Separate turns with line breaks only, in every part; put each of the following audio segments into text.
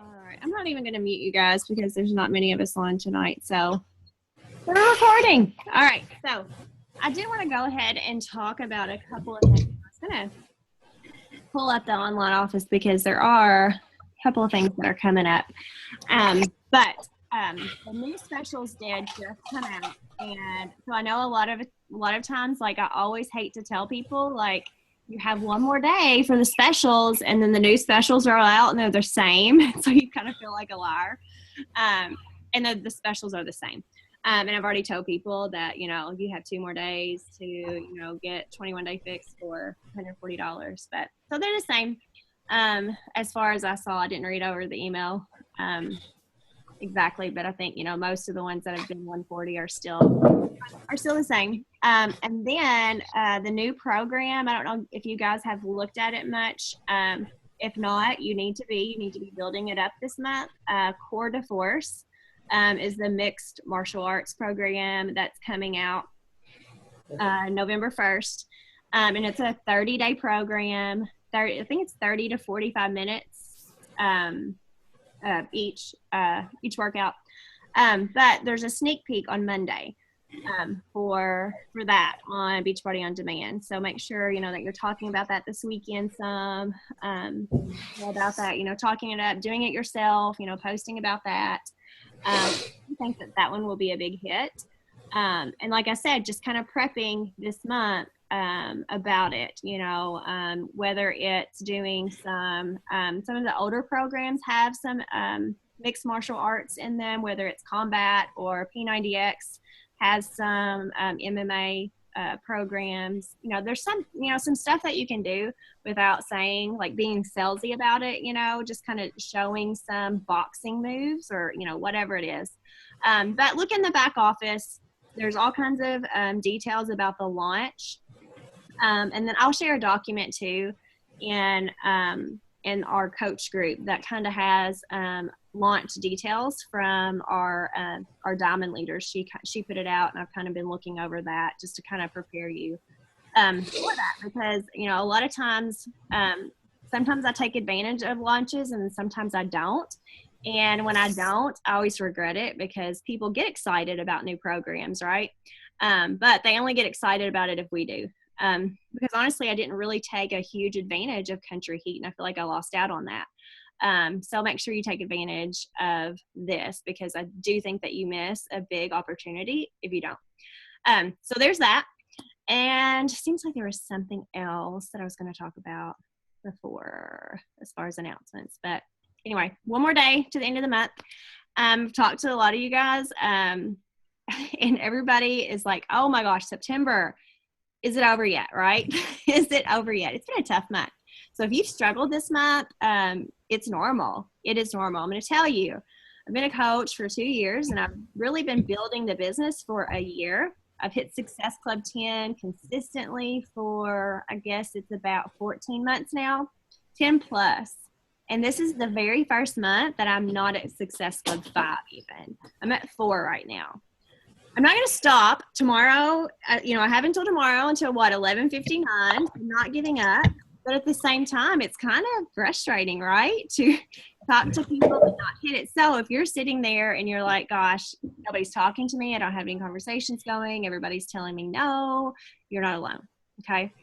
All right. I'm not even going to mute you guys because there's not many of us on tonight. So we're recording. All right. So I did want to go ahead and talk about a couple of things. I was going to pull up the online office because there are a couple of things that are coming up. But the new specials did just come out. And so I know a lot of times, like, I always hate to tell people, like, you have one more day for the specials, and then the new specials are all out and they're the same. So you kind of feel like a liar. And the specials are the same. And I've already told people that, you have 2 more days to, get 21-day fix for $140. But so they're the same. As far as I saw, I didn't read over the email exactly, but I think, most of the ones that have been 140 are still the same. And then the new program, I don't know if you guys have looked at it much. If not, you need to be building it up this month. Core de Force is the mixed martial arts program that's coming out November 1st. And it's a 30-day program. I think it's 30 to 45 minutes each workout. But there's a sneak peek on Monday for that on Beachbody On Demand. So make sure, that you're talking about that this weekend some, about that, talking it up, doing it yourself, posting about that. I think that one will be a big hit. And like I said, just kind of prepping this month about it, whether it's doing some of the older programs have some mixed martial arts in them, whether it's combat or P90X has some MMA programs. There's some stuff that you can do without saying, like, being salesy about it, just kind of showing some boxing moves or, whatever it is. But look in the back office. There's all kinds of details about the launch. And then I'll share a document too in our coach group that kind of has launch details from our diamond leaders. She put it out, and I've kind of been looking over that just to kind of prepare you for that, because a lot of times, sometimes I take advantage of launches and sometimes I don't. And when I don't, I always regret it, because people get excited about new programs, right? But they only get excited about it if we do. Because honestly, I didn't really take a huge advantage of Country Heat, and I feel like I lost out on that. So make sure you take advantage of this, because I do think that you miss a big opportunity if you don't. So there's that. And it seems like there was something else that I was going to talk about before as far as announcements. But anyway, one more day to the end of the month. I've talked to a lot of you guys, and everybody is like, oh my gosh, September. Is it over yet, right? Is it over yet? It's been a tough month. So if you've struggled this month, it's normal. It is normal. I'm going to tell you, I've been a coach for 2 years, and I've really been building the business for a year. I've hit Success Club 10 consistently for, I guess it's about 14 months now, 10 plus. And this is the very first month that I'm not at Success Club 5 even. I'm at 4 right now. I'm not going to stop tomorrow. I have until tomorrow, until 11:59. I'm not giving up. But at the same time, it's kind of frustrating, right? To talk to people and not hit it. So if you're sitting there and you're like, gosh, nobody's talking to me, I don't have any conversations going, everybody's telling me no, you're not alone. Okay.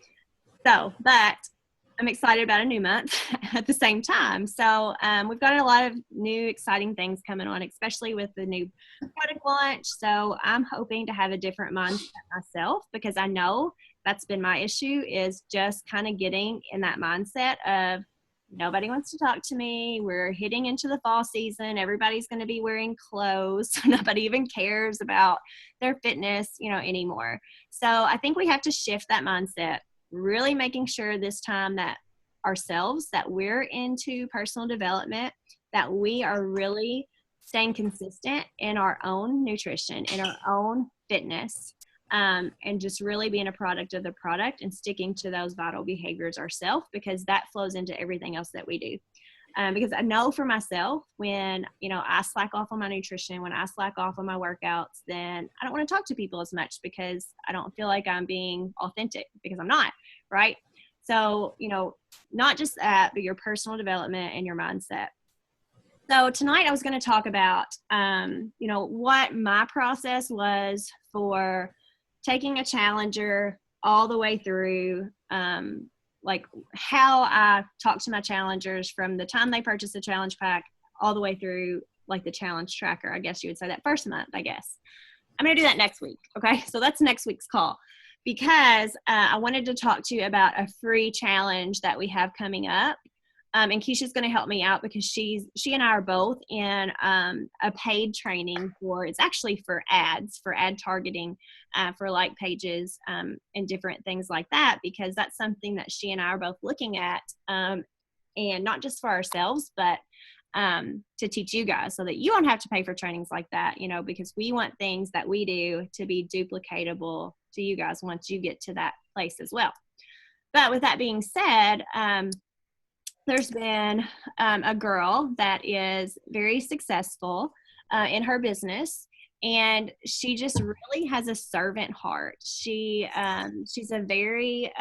So, but I'm excited about a new month at the same time. So we've got a lot of new exciting things coming on, especially with the new product launch. So I'm hoping to have a different mindset myself, because I know that's been my issue, is just kind of getting in that mindset of nobody wants to talk to me. We're hitting into the fall season. Everybody's going to be wearing clothes. Nobody even cares about their fitness, anymore. So I think we have to shift that mindset. Really making sure this time that we're into personal development, that we are really staying consistent in our own nutrition, in our own fitness, and just really being a product of the product and sticking to those vital behaviors ourselves, because that flows into everything else that we do. Because I know for myself, when, I slack off on my nutrition, when I slack off on my workouts, then I don't want to talk to people as much, because I don't feel like I'm being authentic, because I'm not, right? So, not just that, but your personal development and your mindset. So tonight I was going to talk about, what my process was for taking a challenger all the way through, like how I talk to my challengers from the time they purchase the challenge pack all the way through like the challenge tracker. I guess you would say that first month, I guess. I'm going to do that next week. Okay. So that's next week's call because I wanted to talk to you about a free challenge that we have coming up. And Keisha's going to help me out because she and I are both in a paid training it's actually for ads, for ad targeting, for like pages and different things like that, because that's something that she and I are both looking at, and not just for ourselves, but to teach you guys so that you don't have to pay for trainings like that, because we want things that we do to be duplicatable to you guys once you get to that place as well. But with that being said, there's been a girl that is very successful in her business, and she just really has a servant heart. She's a very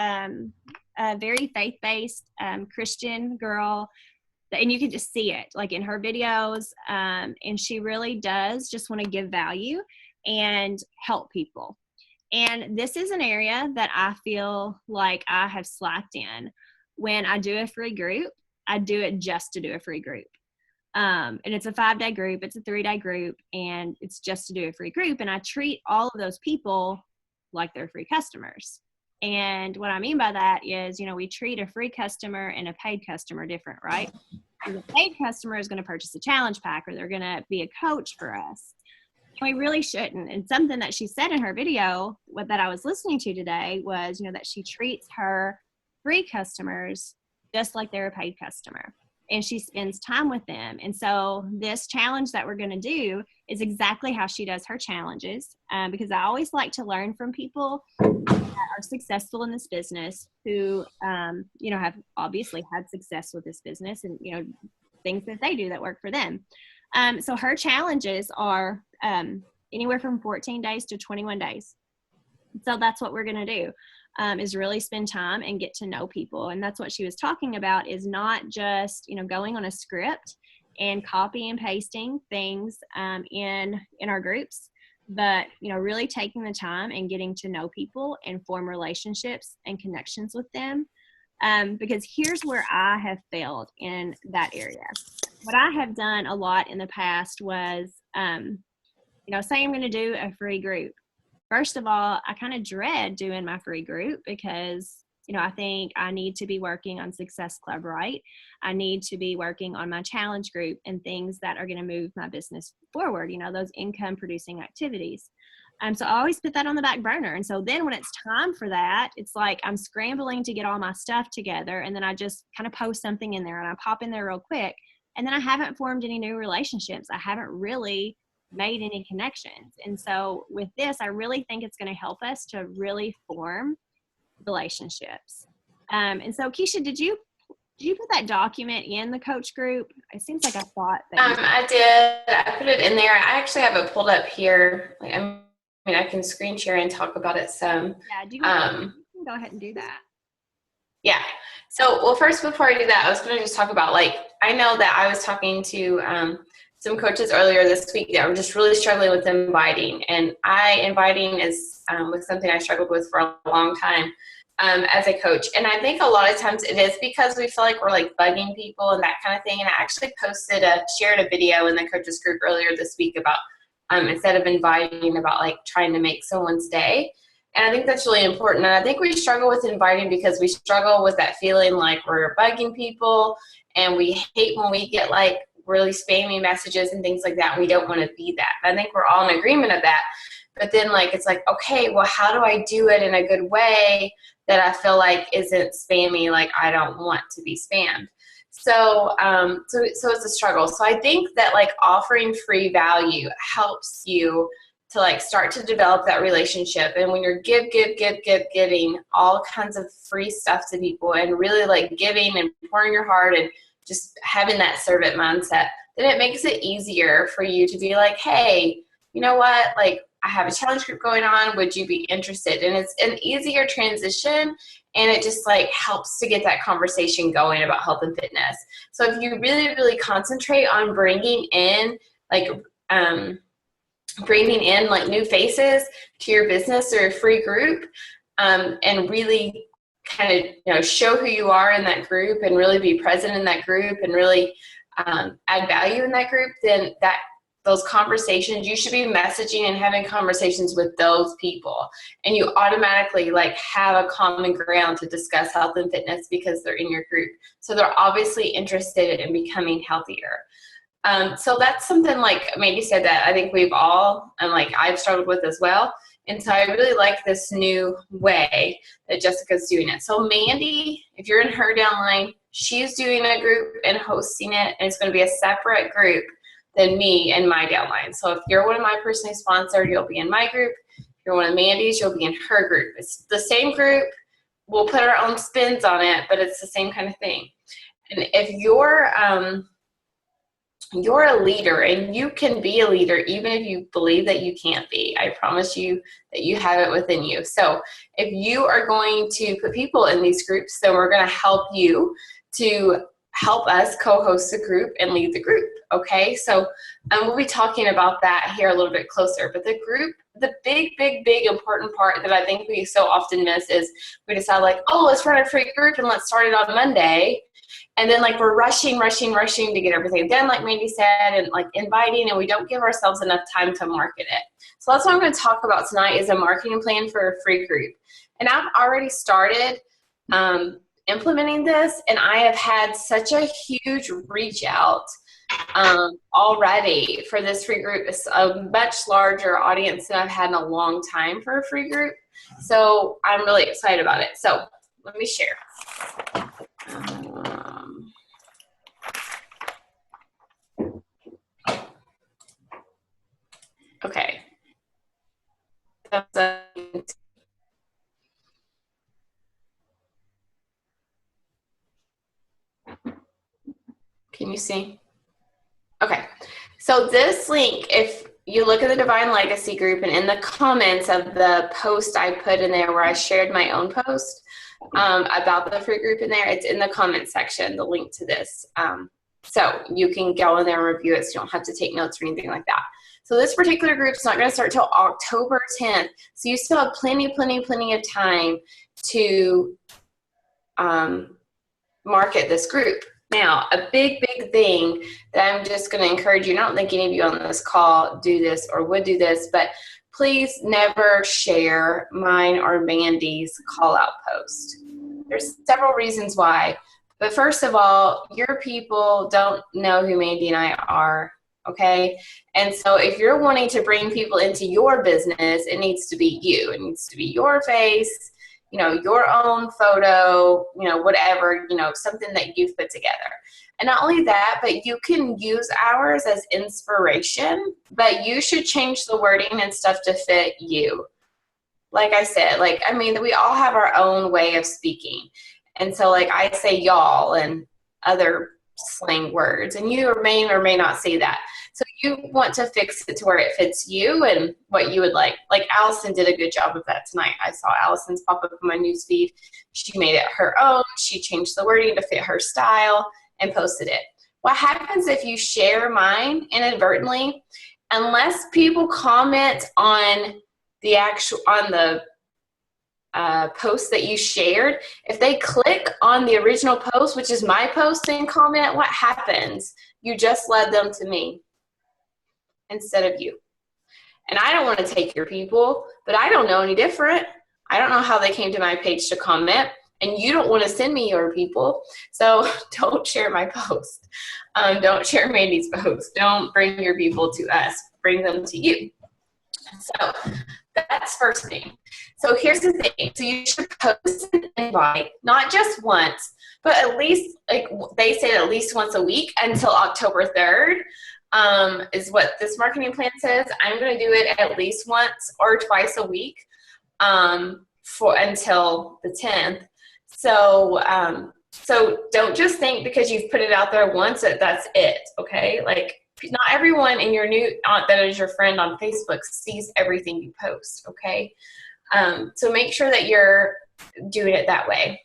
faith-based Christian girl, and you can just see it like in her videos, and she really does just want to give value and help people. And this is an area that I feel like I have slacked in. When I do a free group, I do it just to do a free group. And it's a 5-day group, it's a 3-day group, and it's just to do a free group. And I treat all of those people like they're free customers. And what I mean by that is, we treat a free customer and a paid customer different, right? The paid customer is going to purchase a challenge pack, or they're going to be a coach for us. And we really shouldn't. And something that she said in her video that I was listening to today was, that she treats her free customers just like they're a paid customer, and she spends time with them. And so this challenge that we're going to do is exactly how she does her challenges, because I always like to learn from people that are successful in this business who, have obviously had success with this business and, things that they do that work for them. So her challenges are anywhere from 14 days to 21 days. So that's what we're going to do. Is really spend time and get to know people. And that's what she was talking about, is not just, going on a script and copy and pasting things in our groups, but, really taking the time and getting to know people and form relationships and connections with them. Because here's where I have failed in that area. What I have done a lot in the past was, say I'm going to do a free group. First of all, I kind of dread doing my free group because, I think I need to be working on Success Club, right? I need to be working on my challenge group and things that are going to move my business forward, those income producing activities. So I always put that on the back burner. And so then when it's time for that, it's like I'm scrambling to get all my stuff together. And then I just kind of post something in there and I pop in there real quick. And then I haven't formed any new relationships. I haven't really made any connections. And so with this, I really think it's going to help us to really form relationships. And so Keisha, did you put that document in the coach group? It seems like I thought that
I did. I put it in there. I actually have it pulled up here. I can screen share and talk about it some.
Yeah, you can go ahead and do that.
Yeah. So, well, first, before I do that, I was going to just talk about, I know that I was talking to some coaches earlier this week that were just really struggling with inviting. And inviting is was something I struggled with for a long time as a coach. And I think a lot of times it is because we feel like we're bugging people and that kind of thing. And I actually shared a video in the coaches group earlier this week about instead of inviting, about trying to make someone's day. And I think that's really important. And I think we struggle with inviting because we struggle with that feeling like we're bugging people, and we hate when we get really spammy messages and things like that. And we don't want to be that. And I think we're all in agreement of that. But then it's okay, well, how do I do it in a good way that I feel isn't spammy? I don't want to be spammed. So it's a struggle. So I think that offering free value helps you to start to develop that relationship. And when you're giving all kinds of free stuff to people and really giving and pouring your heart and just having that servant mindset, then it makes it easier for you to be hey, you know what, I have a challenge group going on. Would you be interested? And it's an easier transition, and it just like helps to get that conversation going about health and fitness. So if you really, really concentrate on bringing in like new faces to your business or a free group, and really kind of show who you are in that group and really be present in that group and really add value in that group, then those conversations, you should be messaging and having conversations with those people, and you automatically like have a common ground to discuss health and fitness because they're in your group. So they're obviously interested in becoming healthier. So that's something like Mandy said that I think we've all, and like I've struggled with as well. And so I really like this new way that Jessica's doing it. So Mandy, if you're in her downline, she's doing a group and hosting it, and it's going to be a separate group than me and my downline. So if you're one of my personally sponsored, you'll be in my group. If you're one of Mandy's, you'll be in her group. It's the same group. We'll put our own spins on it, but it's the same kind of thing. And if you're a leader, and you can be a leader even if you believe that you can't be. I promise you that you have it within you. So if you are going to put people in these groups, then we're going to help you to help us co-host the group and lead the group. Okay, so we'll be talking about that here a little bit closer. But the group, the big important part that I think we so often miss is we decide like, oh, let's run a free group and let's start it on Monday. And then like we're rushing to get everything done, like Mandy said, and like inviting, and we don't give ourselves enough time to market it. So that's what I'm going to talk about tonight, is a marketing plan for a free group. And I've already started implementing this, and I have had such a huge reach out already for this free group. It's a much larger audience than I've had in a long time for a free group. So I'm really excited about it. So let me share. Okay. Can you see? Okay. So this link, if you look at the Divine Legacy group, and in the comments of the post I put in there where I shared my own post about the free group in there, it's in the comment section, the link to this. So you can go in there and review it, so you don't have to take notes or anything like that. So this particular group is not going to start till October 10th. So you still have plenty of time to market this group. Now, a big thing that I'm just going to encourage you, I don't think any of you on this call do this or would do this, but please never share mine or Mandy's call out post. There's several reasons why. But first of all, your people don't know who Mandy and I are, okay? And so if you're wanting to bring people into your business, it needs to be you. It needs to be your face, your own photo, whatever, something that you've put together. And not only that, but you can use ours as inspiration, but you should change the wording and stuff to fit you. Like I said, we all have our own way of speaking. And so I say y'all and other slang words, and you may or may not say that. So you want to fix it to where it fits you and what you would like. Like Allison did a good job of that tonight. I saw Allison's pop up in my newsfeed. She made it her own. She changed the wording to fit her style and posted it. What happens if you share mine inadvertently? Unless people comment on the post that you shared, if they click on the original post, which is my post, and comment, what happens? You just led them to me instead of you. And I don't want to take your people, but I don't know any different. I don't know how they came to my page to comment, and you don't want to send me your people. So don't share my post. Don't share Mandy's post. Don't bring your people to us. Bring them to you. So that's first thing. So here's the thing. So you should post an invite, not just once, but at least, they said, at least once a week until October 3rd. Is what this marketing plan says. I'm going to do it at least once or twice a week until the 10th. So don't just think because you've put it out there once that that's it, okay? Not everyone in your that is your friend on Facebook sees everything you post, okay? So make sure that you're doing it that way.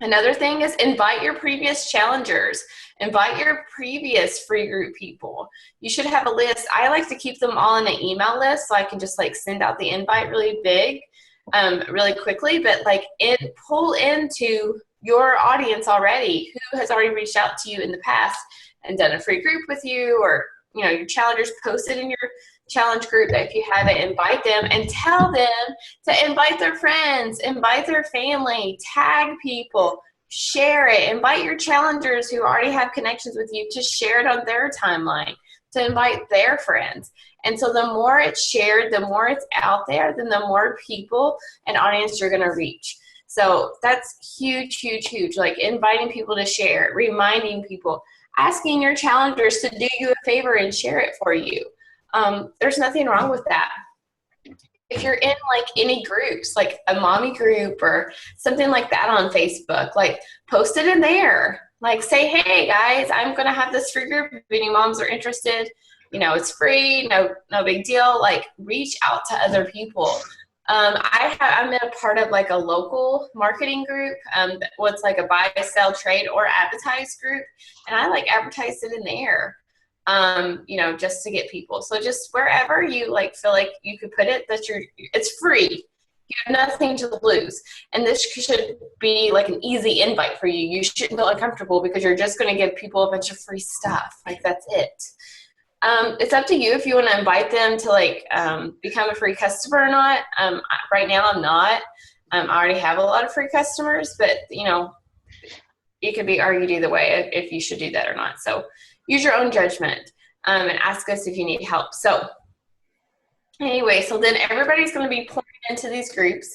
Another thing is invite your previous challengers. Invite your previous free group people. You should have a list. I like to keep them all in an email list so I can just like send out the invite really big, really quickly. But like pull into your audience already who has already reached out to you in the past and done a free group with you, or your challengers posted in your challenge group that if you haven't, invite them and tell them to invite their friends, invite their family, tag people, share it, invite your challengers who already have connections with you to share it on their timeline, to invite their friends. And so the more it's shared, the more it's out there, then the more people and audience you're going to reach. So that's huge, huge, huge. Like inviting people to share, reminding people, asking your challengers to do you a favor and share it for you. There's nothing wrong with that. If you're in like any groups, like a mommy group or something like that on Facebook, like post it in there. Like say, hey guys, I'm going to have this free group. If any moms are interested, it's free, no big deal. Like reach out to other people. I'm in a part of like a local marketing group. What's like a buy, sell, trade, or advertise group. And I like advertise it in there. Just to get people. So just wherever you like feel like you could put it, it's free. You have nothing to lose. And this should be like an easy invite for you. You shouldn't feel uncomfortable because you're just going to give people a bunch of free stuff. Like that's it. It's up to you if you want to invite them to like become a free customer or not. Right now I'm not. I already have a lot of free customers, but it could be argued either way if you should do that or not. So use your own judgment and ask us if you need help. So anyway, so then everybody's going to be pouring into these groups.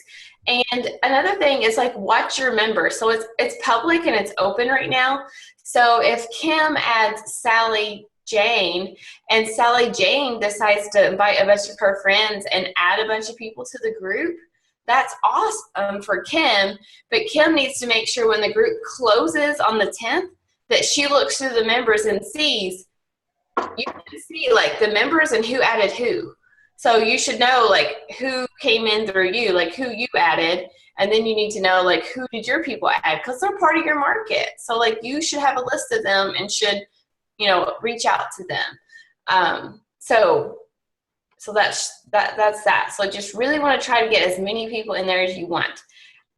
And another thing is like watch your members. So it's public and it's open right now. So if Kim adds Sally Jane and Sally Jane decides to invite a bunch of her friends and add a bunch of people to the group, that's awesome for Kim. But Kim needs to make sure when the group closes on the 10th, that she looks through the members and sees, you can see like the members and who added who. So you should know like who came in through you, like who you added, and then you need to know like who did your people add, because they're part of your market. So like you should have a list of them and should, reach out to them. So that's that. So just really want to try to get as many people in there as you want.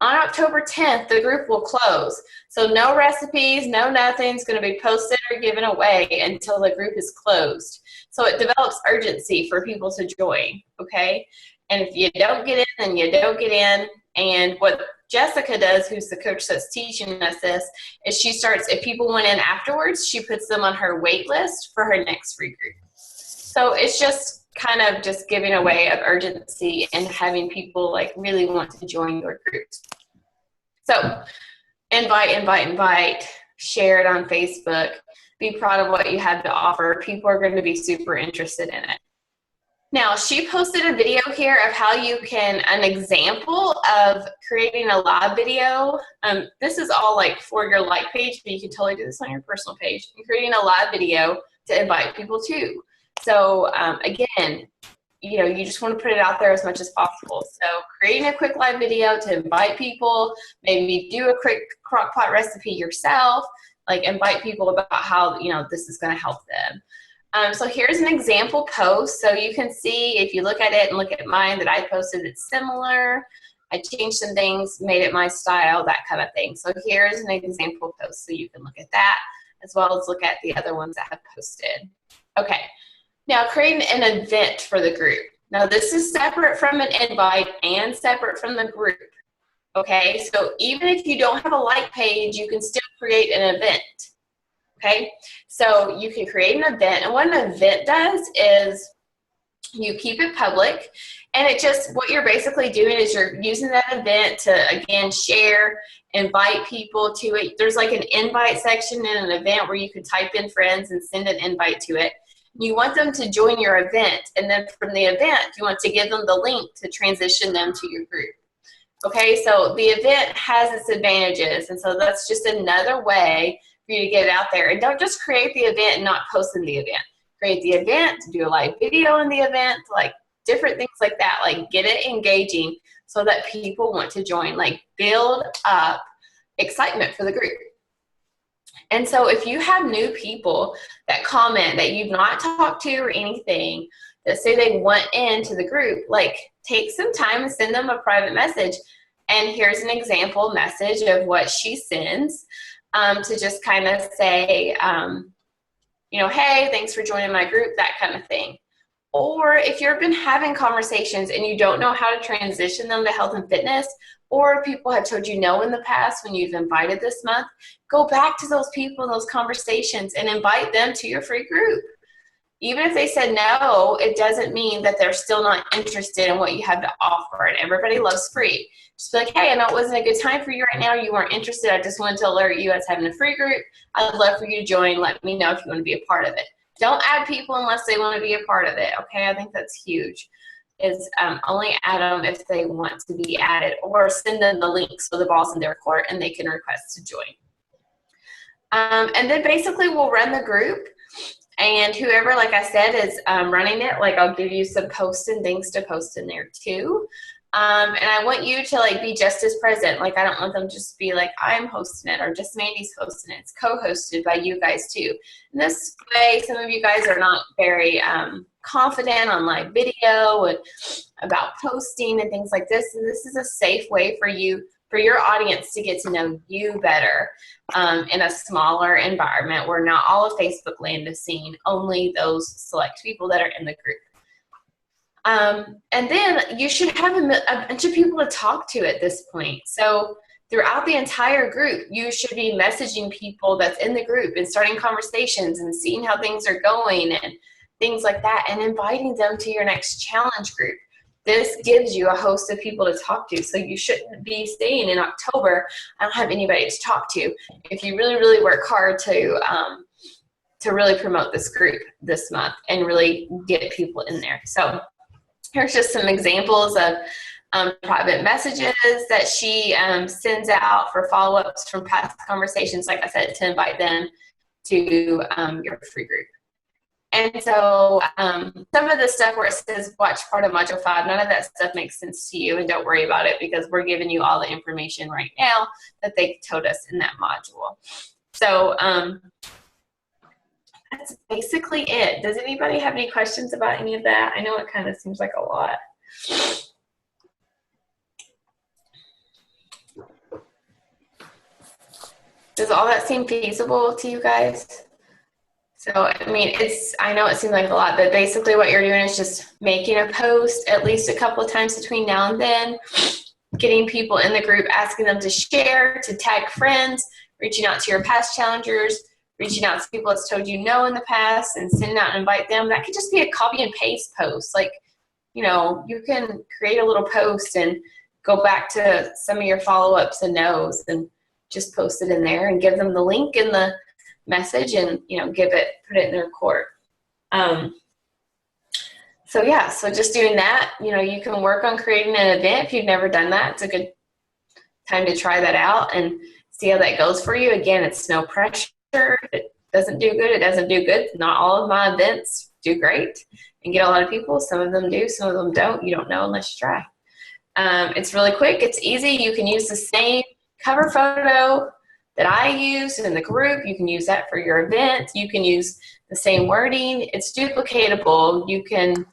On October 10th, the group will close. So no recipes, no nothing's going to be posted or given away until the group is closed. So it develops urgency for people to join, okay? And if you don't get in, then you don't get in. And what Jessica does, who's the coach that's teaching us this, is she starts, if people went in afterwards, she puts them on her wait list for her next free group. So it's just kind of just giving away of urgency and having people like really want to join your groups. So invite, share it on Facebook, be proud of what you have to offer. People are going to be super interested in it. Now, she posted a video here of how you can, an example of creating a live video. This is all like for your like page, but you can totally do this on your personal page. And creating a live video to invite people to. So again, you just want to put it out there as much as possible. So creating a quick live video to invite people, maybe do a quick crockpot recipe yourself, like invite people about how, this is going to help them. So here's an example post. So you can see if you look at it and look at mine that I posted, it's similar. I changed some things, made it my style, that kind of thing. So here's an example post so you can look at that as well as look at the other ones that have posted. Okay. Now, creating an event for the group. Now, this is separate from an invite and separate from the group, okay? So even if you don't have a like page, you can still create an event, okay? So you can create an event, and what an event does is you keep it public, and it just, what you're basically doing is you're using that event to, again, share, invite people to it. There's like an invite section in an event where you can type in friends and send an invite to it. You want them to join your event, and then from the event, you want to give them the link to transition them to your group. Okay, so the event has its advantages, and so that's just another way for you to get it out there. And don't just create the event and not post in the event. Create the event, do a live video in the event, like different things like that. Like get it engaging so that people want to join, like build up excitement for the group. And so if you have new people that comment that you've not talked to or anything, that say they want into the group, like take some time and send them a private message. And here's an example message of what she sends, to just kind of say, you know, hey, thanks for joining my group, that kind of thing. Or if you've been having conversations and you don't know how to transition them to health and fitness, or people have told you no in the past when you've invited this month, go back to those people in those conversations and invite them to your free group. Even if they said no, it doesn't mean that they're still not interested in what you have to offer. And everybody loves free. Just be like, hey, I know it wasn't a good time for you right now. You weren't interested. I just wanted to alert you as having a free group. I'd love for you to join. Let me know if you want to be a part of it. Don't add people unless they want to be a part of it. Okay, I think that's huge. Is only add them if they want to be added, or send them the link so the ball's in their court and they can request to join. And then basically we'll run the group, and whoever, like I said, is running it, like I'll give you some posts and things to post in there too. And I want you to like be just as present. Like I don't want them just to be like, I'm hosting it or just Mandy's hosting it. It's co-hosted by you guys too. And this way, some of you guys are not very confident on live video and about posting and things like this. And this is a safe way for you, for your audience to get to know you better in a smaller environment where not all of Facebook land is seen, only those select people that are in the group. And then you should have a bunch of people to talk to at this point. So throughout the entire group, you should be messaging people that's in the group and starting conversations and seeing how things are going and things like that, and inviting them to your next challenge group. This gives you a host of people to talk to. So you shouldn't be saying in October, I don't have anybody to talk to, if you really, really work hard to really promote this group this month and really get people in there. So here's just some examples of private messages that she sends out for follow-ups from past conversations, like I said, to invite them to your free group. And so some of the stuff where it says watch part of Module 5, none of that stuff makes sense to you, and don't worry about it because we're giving you all the information right now that they told us in that module. So that's basically it. Does anybody have any questions about any of that? I know it kind of seems like a lot. Does all that seem feasible to you guys? So, I mean, I know it seems like a lot, but basically what you're doing is just making a post at least a couple of times between now and then, getting people in the group, asking them to share, to tag friends, reaching out to your past challengers, reaching out to people that's told you no in the past and sending out and invite them. That could just be a copy and paste post. Like, you know, you can create a little post and go back to some of your follow-ups and no's and just post it in there and give them the link in the message and, you know, put it in their court. So yeah, so just doing that, you know, you can work on creating an event. If you've never done that, it's a good time to try that out and see how that goes for you. Again, it's no pressure. If it doesn't do good, it doesn't do good. Not all of my events do great and get a lot of people. Some of them do, some of them don't. You don't know unless you try. It's really quick. It's easy. You can use the same cover photo that I use in the group. You can use that for your event. You can use the same wording. It's duplicatable. You can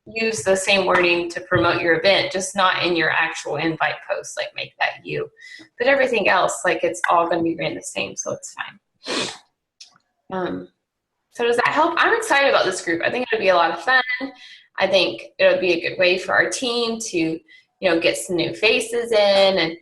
use the same wording to promote your event, just not in your actual invite post, like make that you. But everything else, like it's all going to be ran the same, so it's fine. So does that help? I'm excited about this group. I think it'll be a lot of fun. I think it'll be a good way for our team to, you know, get some new faces in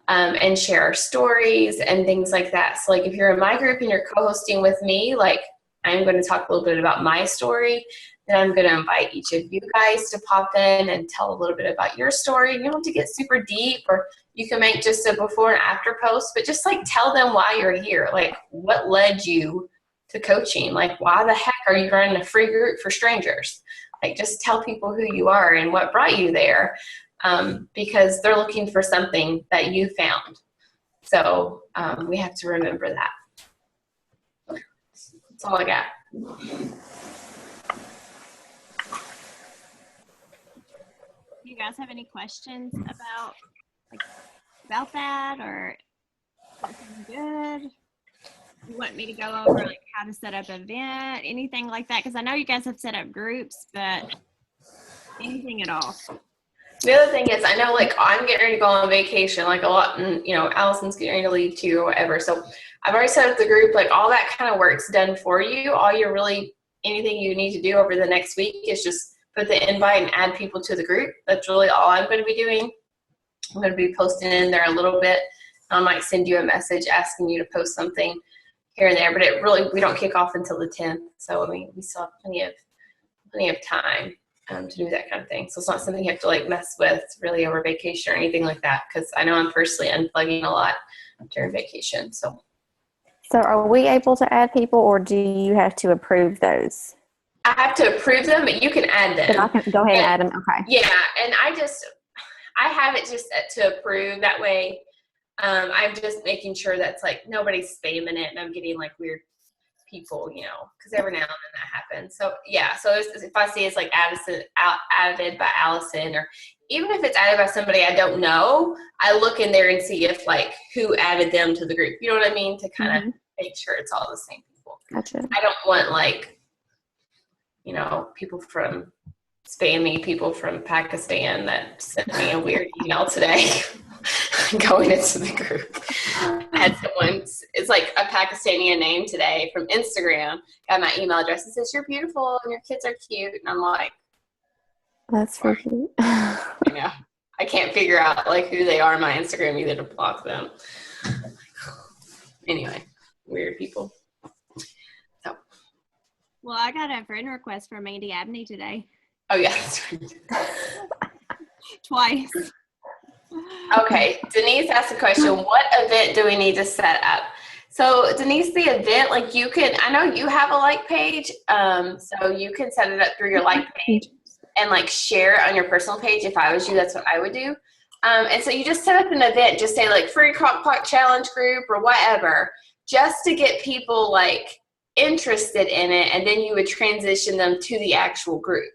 and share our stories and things like that. So like if you're in my group and you're co-hosting with me, like I'm going to talk a little bit about my story. Then I'm going to invite each of you guys to pop in and tell a little bit about your story. You don't have to get super deep, or you can make just a before and after post, but just like tell them why you're here. Like what led you to coaching? Like why the heck are you running a free group for strangers? Like just tell people who you are and what brought you there, because they're looking for something that you found. So we have to remember that. That's all I got. You
guys have any questions about that, or something good? You want me to go over like how to set up an event, anything like that? Because I know you guys have set up groups, but anything at all.
The other thing is, I know like I'm getting ready to go on vacation, like a lot, and you know, Allison's getting ready to leave too or whatever. So I've already set up the group, like all that kind of work's done for you. All you're really, anything you need to do over the next week is just put the invite and add people to the group. That's really all I'm going to be doing. I'm going to be posting in there a little bit. I might send you a message asking you to post something here and there, but it really, we don't kick off until the 10th. So I mean, we still have plenty of time to do that kind of thing. So it's not something you have to like mess with really over vacation or anything like that, because I know I'm personally unplugging a lot during vacation. So
are we able to add people, or do you have to approve those?
I have to approve them, but you can add them.
Then I can go ahead and add them. Okay.
Yeah, and I have it just set to approve. That way, I'm just making sure that's like nobody's spamming it, and I'm getting like weird people, you know, because every now and then that happens. So yeah, so if I see it's like added by Allison, or even if it's added by somebody I don't know, I look in there and see if like who added them to the group. You know what I mean? To kind of make sure it's all the same people.
Gotcha.
I don't want like, you know, spammy people from Pakistan that sent me a weird email today going into the group. I had someone, it's like a Pakistani name today from Instagram, got my email address and says, "You're beautiful and your kids are cute." And I'm like,
that's freaky.
you know, I can't figure out like who they are on my Instagram either to block them. Anyway, weird people. So.
Well, I got a friend request from Mandy Abney today.
Oh yeah, that's right.
Twice.
Okay, Denise asked a question. What event do we need to set up? So Denise, the event, like you can, I know you have a like page, so you can set it up through your like page and like share it on your personal page. If I was you, that's what I would do. And so you just set up an event, just say like free crockpot challenge group or whatever, just to get people like interested in it, and then you would transition them to the actual group.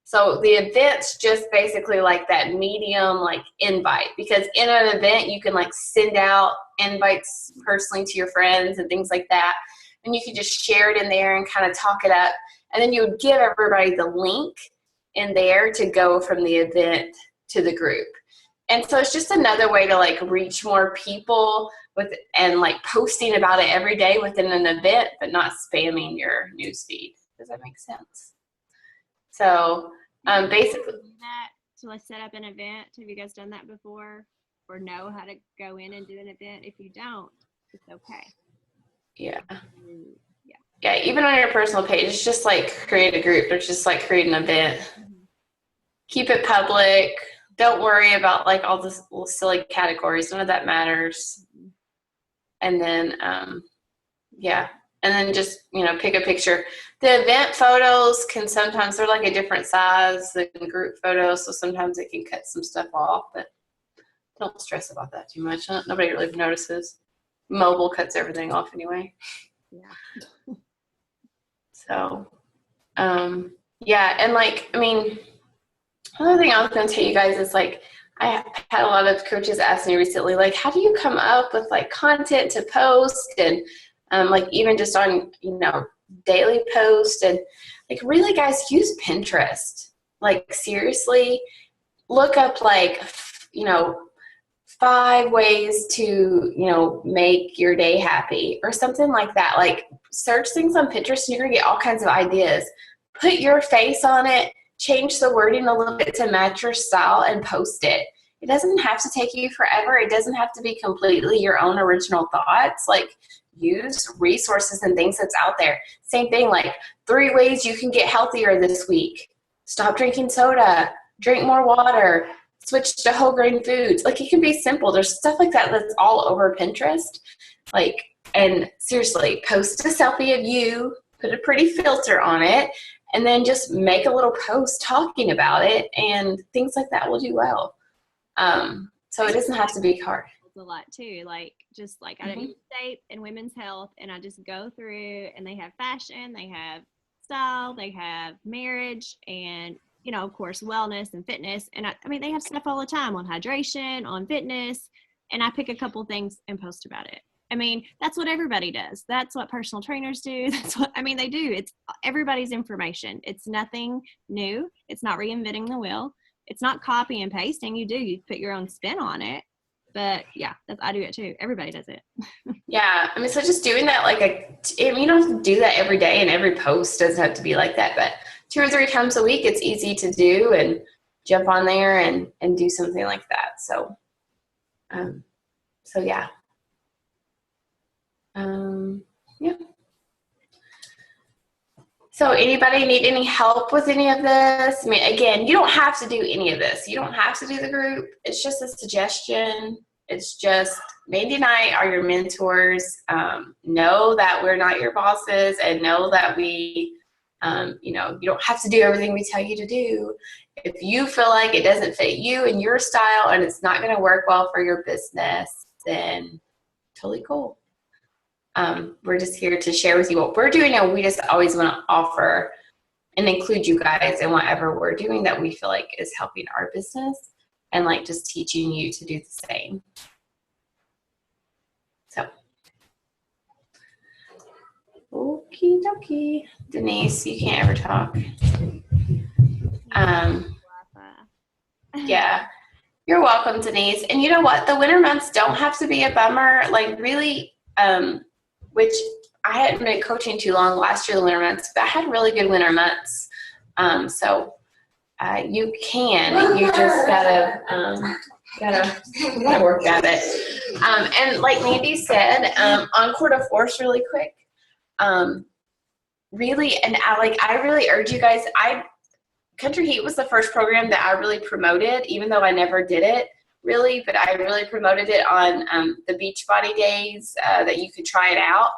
So the event's just basically like that medium like invite, because in an event you can like send out invites personally to your friends and things like that, and you can just share it in there and kind of talk it up, and then you would give everybody the link in there to go from the event to the group. And so it's just another way to like reach more people with, and like posting about it every day within an event, but not spamming your newsfeed. Does that make sense? So basically
that to like set up an event. Have you guys done that before, or know how to go in and do an event? If you don't, it's okay.
Yeah, even on your personal page, it's just like create a group. It's just like create an event. Keep it public. Don't worry about like all this little silly categories. None of that matters. And then and then just, you know, pick a picture. The event photos can sometimes, they're like a different size than group photos, so sometimes it can cut some stuff off, but don't stress about that too much. Nobody really notices. Mobile cuts everything off anyway.
Yeah.
So, and like, I mean, another thing I was going to tell you guys is like, I had a lot of coaches ask me recently, like, how do you come up with like content to post, and like even just on, you know, daily post, and like really guys, use Pinterest. Like seriously, look up like, you know, 5 ways to, you know, make your day happy or something like that. Like search things on Pinterest and you're gonna get all kinds of ideas. Put your face on it, change the wording a little bit to match your style, and post it. It doesn't have to take you forever. It doesn't have to be completely your own original thoughts. Like use resources and things that's out there. Same thing, like 3 ways you can get healthier this week. Stop drinking soda, drink more water, switch to whole grain foods. Like it can be simple. There's stuff like that that's all over Pinterest. Like, and seriously, post a selfie of you, put a pretty filter on it, and then just make a little post talking about it, and things like that will do well. So it doesn't have to be hard.
A lot too, like just like I do state in women's health, and I just go through, and they have fashion, they have style, they have marriage, and you know, of course, wellness and fitness. And I mean, they have stuff all the time on hydration, on fitness, and I pick a couple things and post about it. I mean, that's what everybody does. That's what personal trainers do. That's what, I mean, they do. It's everybody's information. It's nothing new. It's not reinventing the wheel. It's not copy and pasting. You put your own spin on it. But yeah, I do it too. Everybody does it.
Yeah. I mean, so just doing that, like I mean, you don't have to do that every day, and every post doesn't have to be like that, but 2 or 3 times a week, it's easy to do, and jump on there and do something like that. So, yeah. Yeah. So anybody need any help with any of this? I mean, again, you don't have to do any of this. You don't have to do the group. It's just a suggestion. It's just Mandy and I are your mentors. Know that we're not your bosses, and know that we, you know, you don't have to do everything we tell you to do. If you feel like it doesn't fit you and your style and it's not going to work well for your business, then totally cool. We're just here to share with you what we're doing, and we just always want to offer and include you guys in whatever we're doing that we feel like is helping our business, and like just teaching you to do the same. So, okie dokie. Denise, you can't ever talk. Yeah, you're welcome, Denise. And you know what? The winter months don't have to be a bummer. Like really, which I hadn't been coaching too long last year, the winter months, but I had really good winter months. So you can, you just gotta work at it. And like Mandy said, on Court of Force really quick, really, and I really urge you guys, Country Heat was the first program that I really promoted, even though I never did it really, but I really promoted it on the Beachbody days that you could try it out.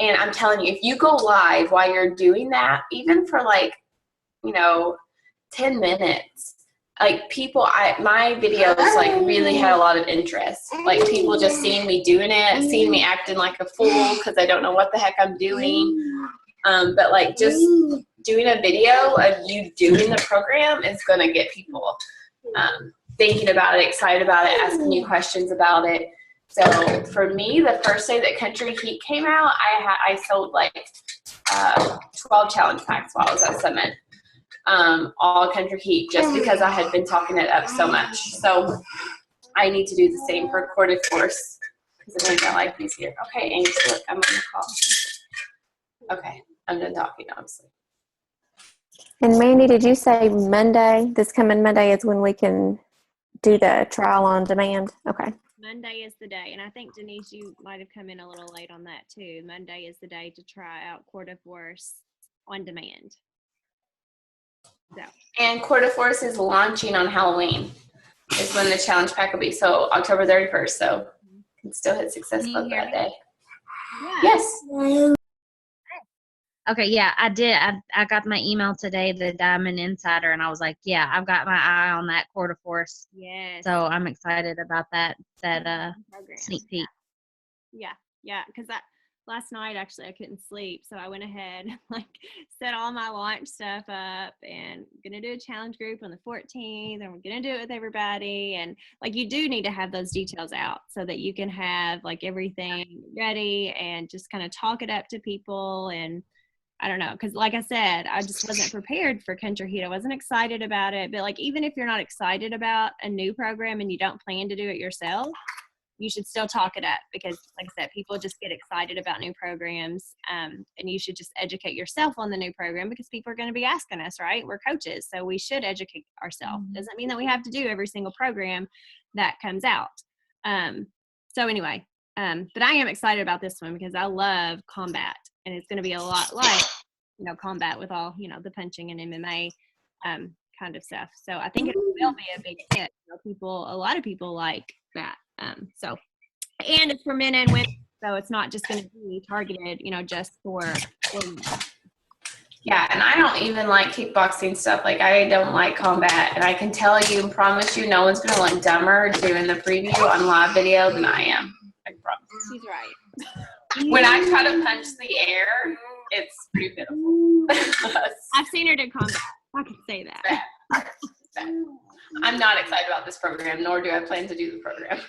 And I'm telling you, if you go live while you're doing that, even for like, you know, 10 minutes, like people, my videos like really had a lot of interest. Like people just seeing me doing it, seeing me acting like a fool because I don't know what the heck I'm doing. But like just doing a video of you doing the program is going to get people thinking about it, excited about it, asking you questions about it. So for me, the first day that Country Heat came out, I sold like 12 challenge packs while I was at Summit. All Country Heat, just because I had been talking it up so much. So I need to do the same for Court of Force because it makes my life easier. Okay, Amy, look, I'm on the call. Okay, I'm done talking, honestly.
And Mandy, did you say Monday, this coming Monday is when we can do the trial on demand? Okay.
Monday is the day, and I think Denise, you might have come in a little late on that too. Monday is the day to try out Court of Force on demand. So. And
Court of Force is launching on Halloween. Is when the challenge pack will be. So October 31st. So you can still hit Success Club that day. Yeah. Yes.
Okay, yeah, I did. I got my email today, the Diamond Insider, and I was like, yeah, I've got my eye on that Court of Force.
Yes.
So I'm excited about that sneak peek.
Yeah, because last night actually I couldn't sleep, so I went ahead set all my launch stuff up, and gonna do a challenge group on the 14th, and we're gonna do it with everybody, and you do need to have those details out so that you can have everything ready and just kind of talk it up to people. And I don't know, because like I said, I just wasn't prepared for Country Heat. I wasn't excited about it, but even if you're not excited about a new program and you don't plan to do it yourself, you should still talk it up, because like I said, people just get excited about new programs, and you should just educate yourself on the new program, because people are going to be asking us, right? We're coaches, so we should educate ourselves. Doesn't mean that we have to do every single program that comes out. So anyway, but I am excited about this one because I love combat, and it's going to be a lot like, combat with all, the punching and MMA kind of stuff. So I think it will be a big hit. A lot of people like that. And it's for men and women, so it's not just going to be targeted, just for women.
Yeah, and I don't even like kickboxing stuff. I don't like combat, and I can tell you and promise you, no one's going to look dumber doing the preview on live video than I am. I promise.
She's right.
When I try to punch the air, it's pretty pitiful.
I've seen her do combat. I can say that.
I'm not excited about this program, nor do I plan to do the program.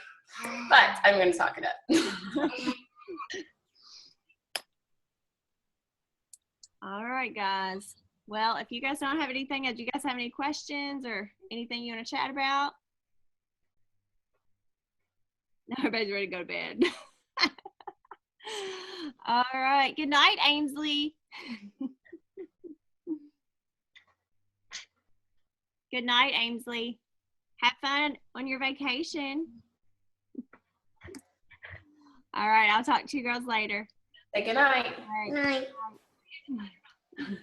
But I'm going to talk it up.
All right, guys. Well, if you guys don't have anything, do you guys have any questions or anything you want to chat about? Everybody's ready to go to bed. All right. Good night, Ainsley. Good night, Ainsley. Have fun on your vacation. All right. I'll talk to you girls later.
Say good night.
All right.
Night.